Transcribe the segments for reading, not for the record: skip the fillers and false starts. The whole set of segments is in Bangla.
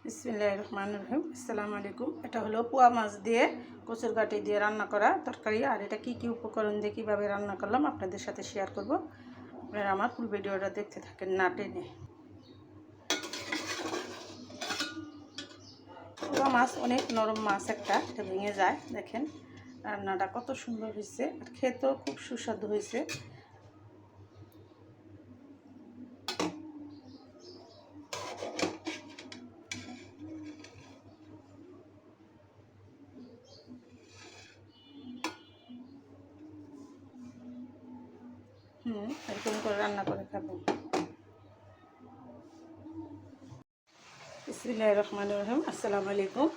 বিসমিল্লাহির রহমানির রহিম। আসসালামু আলাইকুম। এটা হলো পোয়া মাছ দিয়ে কচুর গাঁটি দিয়ে রান্না করা তরকারি। আর এটা কি কি উপকরণ দিয়ে কীভাবে রান্না করলাম আপনাদের সাথে শেয়ার করব। আপনারা আমার ফুল ভিডিওটা দেখতে থাকেন না টেনে। পোয়া মাছ অনেক নরম মাছ, এটা ভেঙে যায়। দেখেন রান্নাটা কত সুন্দর হয়েছে, আর খেতেও খুব সুস্বাদু হয়েছে। এরকম করে রান্না করে খাবেন। বিসমিল্লাহির রহমানির রহিম। আসসালামু আলাইকুম।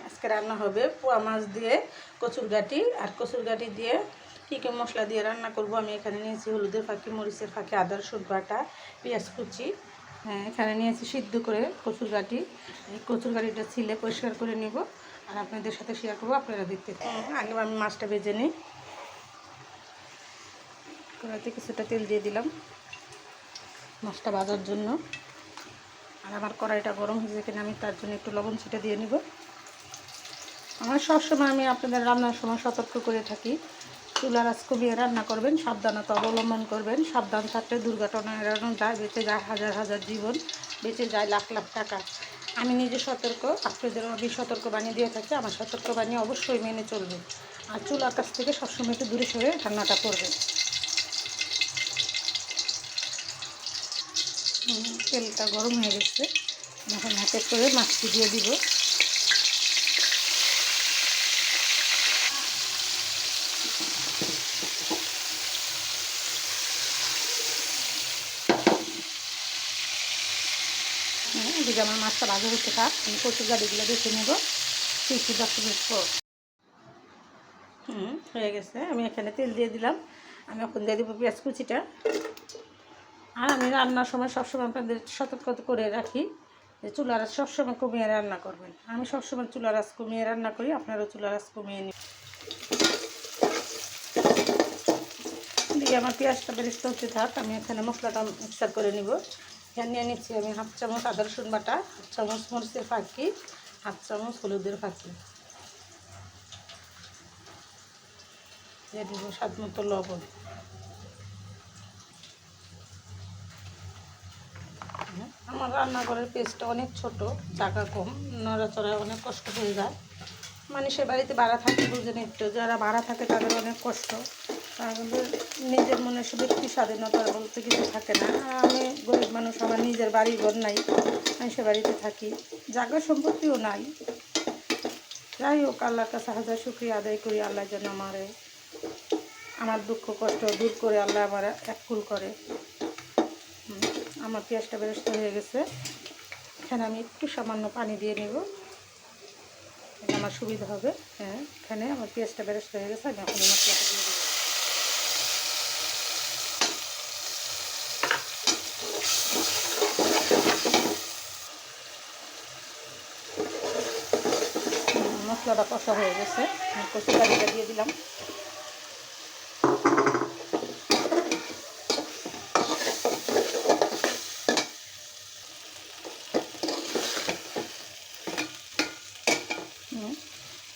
আজকে রান্না হবে পোয়া মাছ দিয়ে কচুর গাঁটি। আর কচুর গাঁটি দিয়ে কী কী মশলা দিয়ে রান্না করব আমি এখানে নিয়েছি হলুদের ফাঁকি, মরিচের ফাঁকি, আদা রসুন বাটা, পেঁয়াজ কুচি। এখানে নিয়েছি সিদ্ধ করে কচুর গাঁটি। এই কচুর গাঁটিটা ছিলে পরিষ্কার করে নিব আর আপনাদের সাথে শেয়ার করবো। আপনারা দেখতে আগে আমি মাছটা ভেজে নিই। কড়াইতে কিছুটা তেল দিয়ে দিলাম মাছটা ভাজার জন্য। আর আমার কড়াইটা গরম হয়েছে কিনা আমি তার জন্য একটু লবণ ছিটে দিয়ে নিব। আমার সবসময় আমি আপনাদের রান্নার সময় সতর্ক করে থাকি, চুলার আঁচ কমিয়ে রান্না করবেন, সাবধানতা অবলম্বন করবেন। সাবধান থাকলে দুর্ঘটনা এড়ানো যায়, বেঁচে যায় হাজার হাজার জীবন, বেঁচে যায় লাখ লাখ টাকা। আমি নিজে সতর্ক, আপনাদেরও আমি সতর্ক বানিয়ে দিয়ে থাকি। আমার সতর্ক বানিয়ে অবশ্যই মেনে চলবে। আর চুলার কাছ থেকে সবসময় একটু দূরে সরে রান্নাটা করবেন। তেলটা গরম হয়ে গেছে, এখন হাতে করে মাছটি দিয়ে দিব। এদিকে আমার মাছটা ভাজা হতে থাক, আমি কচুর গাঁটিগুলো দেখে নেব 10 মিনিট পর। হয়ে গেছে। আমি এখানে তেল দিয়ে দিলাম। আমি এখন দিয়ে দেবো পেঁয়াজ কুচিটা। আর আমি রান্নার সময় সবসময় আপনাদের সতর্ক করে রাখি যে চুলার আঁচ সবসময় কমিয়ে রান্না করবেন। আমি সবসময় চুলার আঁচ কমিয়ে রান্না করি, আপনারাও চুলার আঁচ কমিয়ে নিন। এদিকে আমার পেঁয়াজটা বেরেস্তা হতে থাক, আমি এখানে মশলাটা মিক্সার করে নিব। এখানে নিয়ে নিচ্ছি আমি 1/2 চামচ আদা রসুন বাটা, 1 চামচ মরিচের ফাঁকি, 1 চামচ হলুদের ফাঁকি, দিয়ে দিব স্বাদ মতো লবণ। আমার রান্নাঘরের পেস্টটা অনেক ছোট, জায়গা কম, নড়াচড়ায় অনেক কষ্ট হয়ে যায়। মানুষের বাড়িতে ভাড়া থাকে বুঝেন, একটু যারা ভাড়া থাকে তাদের অনেক কষ্ট। তাদের নিজের মনে ব্যক্তি স্বাধীনতা বলতে কিছু থাকে না। আমি গরিব মানুষ, আমার নিজের বাড়ি ঘর নাই, মানুষের বাড়িতে থাকি, জায়গা সম্পত্তিও নাই। যাই হোক, আল্লাহর কাছে হাজার শুকরিয়া আদায় করি, আল্লাহ যেন আমার দুঃখ কষ্ট দূর করে আল্লাহ আমার এককুল করে। আমার পেঁয়াজটা বেরেস্তা হয়ে গেছে, এখানে আমি একটু সামান্য পানি দিয়ে নেব, এটা আমার সুবিধা হবে। এখানে আমার পেঁয়াজটা বেরেস্তা হয়ে গেছে, আমি এখন মশলাটা দিয়ে দেবো। মশলাটা কষা হয়ে গেছে, আমি কচুর গাঁটিটা দিয়ে দিলাম।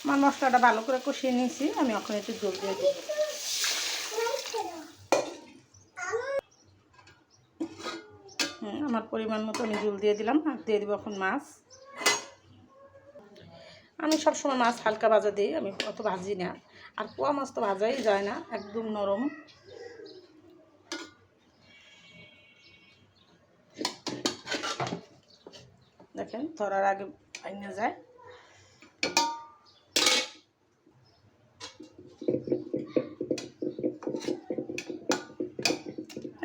আমার মশলাটা ভালো করে কষিয়ে নিয়েছি, আমি এখন একটু জল দিয়ে দেব। আমার পরিমাণ মতো আমি জল দিয়ে দিলাম, আর দিয়ে দেবো এখন মাছ। আমি সবসময় মাছ হালকা ভাজা দিই, আমি অত ভাজি না। আর পোয়া মাছ তো ভাজাই যায় না, একদম নরম। দেখেন ধরার আগে ভাঙা যায়।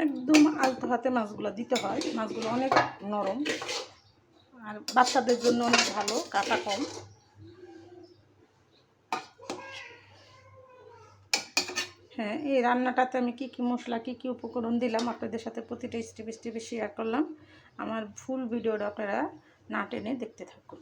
একদম আলতো হাতে মাছগুলো দিতে হয়, মাছগুলো অনেক নরম আর বাচ্চাদের জন্য অনেক ভালো, কাটা কম। এই রান্নাটাতে আমি কি কি মশলা কি কি উপকরণ দিলাম আপনাদের সাথে প্রতিটা স্টেপ স্টেপে শেয়ার করলাম। আমার ফুল ভিডিওটা আপনারা না টেনে দেখতে থাকুন।